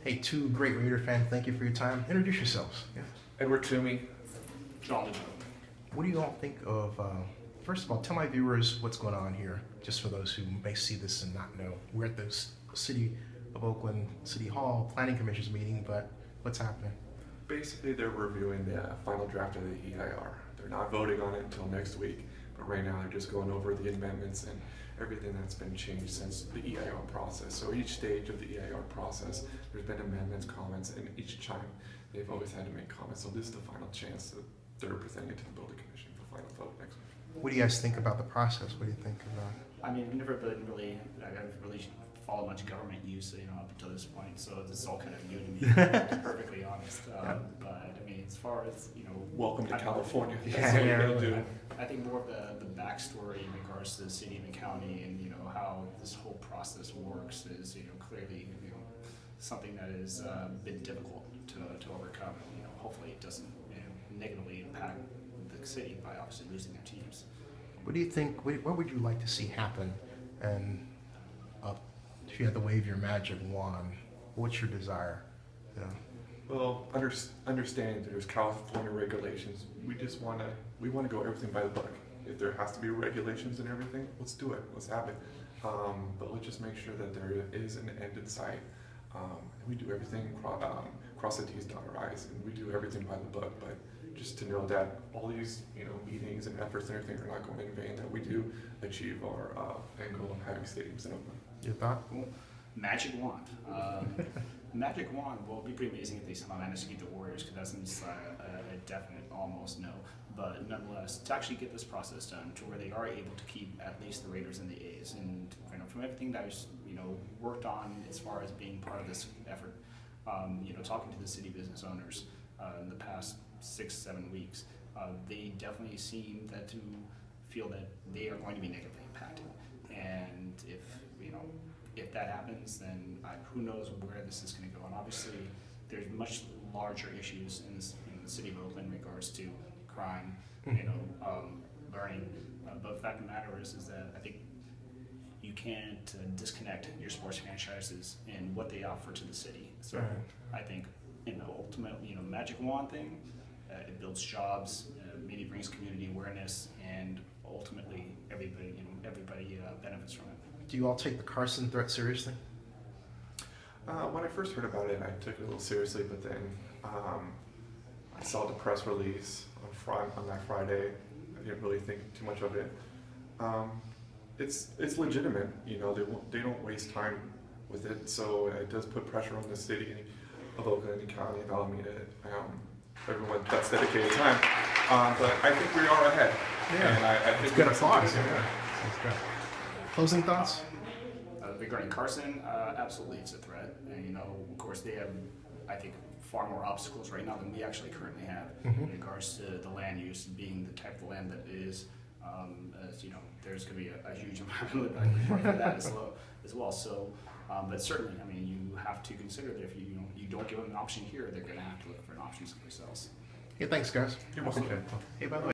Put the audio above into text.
Hey, two great Raider fans, thank you for your time. Introduce yourselves. Yeah. Edward Toomey. John Lupo. What do you all think of, first of all, tell my viewers what's going on here, just for those who may see this and not know. We're at the City of Oakland City Hall Planning Commission's meeting, but what's happening? Basically, they're reviewing the final draft of the EIR. They're not voting on it until next week, but right now they're just going over the amendments and everything that's been changed since the EIR process. So each stage of the EIR process, there's been amendments, comments, and each time they've always had to make comments. So this is the final chance that they're presenting it to the Building Commission for final vote next week. What do you guys think about the process? What do you think about? I mean, I've never been really, I haven't really followed much government use, up until this point, so this is all kind of new to me, to be perfectly honest. But I mean, as far as, welcome to California. That's what you're gonna do. I think more of the backstory in regards to the city and the county and, how this whole process works is, clearly, something that has been difficult to overcome. Hopefully it doesn't negatively impact the city by obviously losing their teams. What do you think, what would you like to see happen? And if you had to wave your magic wand, what's your desire? Well, understanding there's California regulations, we want to go everything by the book. If there has to be regulations and everything, let's do it. Let's have it. But let's just make sure that there is an end in sight. And we do everything, cross the T's, dot our I's, and we do everything by the book. But just to know that all these, meetings and efforts and everything are not going in vain. That we do achieve our end goal of having stadiums in Oakland. Your thought? Cool. Magic wand. Magic wand. Well, it'd be pretty amazing if they somehow managed to keep the Warriors, because that's a definite almost no. But nonetheless, to actually get this process done to where they are able to keep at least the Raiders and the A's, and from everything that I've worked on as far as being part of this effort, talking to the city business owners in the past 6-7 weeks, they definitely seem to feel that they are going to be negatively impacted, and if that happens, then who knows where this is going to go. And obviously, there's much larger issues in the city of Oakland in regards to crime, learning. But the fact of the matter is that I think you can't disconnect your sports franchises and what they offer to the city. So I think ultimate magic wand thing, it builds jobs, maybe brings community awareness, and ultimately everybody benefits from it. Do you all take the Carson threat seriously? When I first heard about it, I took it a little seriously, but then I saw the press release on that Friday. I didn't really think too much of it. It's legitimate, they don't waste time with it, so it does put pressure on the city of Oakland and County of Alameda, everyone that's dedicated time. But I think we are ahead. Yeah, and I think good applause. Yeah. That's good. Closing thoughts? Regarding Carson, absolutely it's a threat. And, of course, they have, I think, far more obstacles right now than we actually currently have in regards to the land use being the type of land that it is. There's going to be a huge amount of impact for that as well. So, but certainly, you have to consider that if you don't give them an option here, they're going to have to look for an option someplace else. Hey, thanks, guys. You're welcome. Hey, by the way.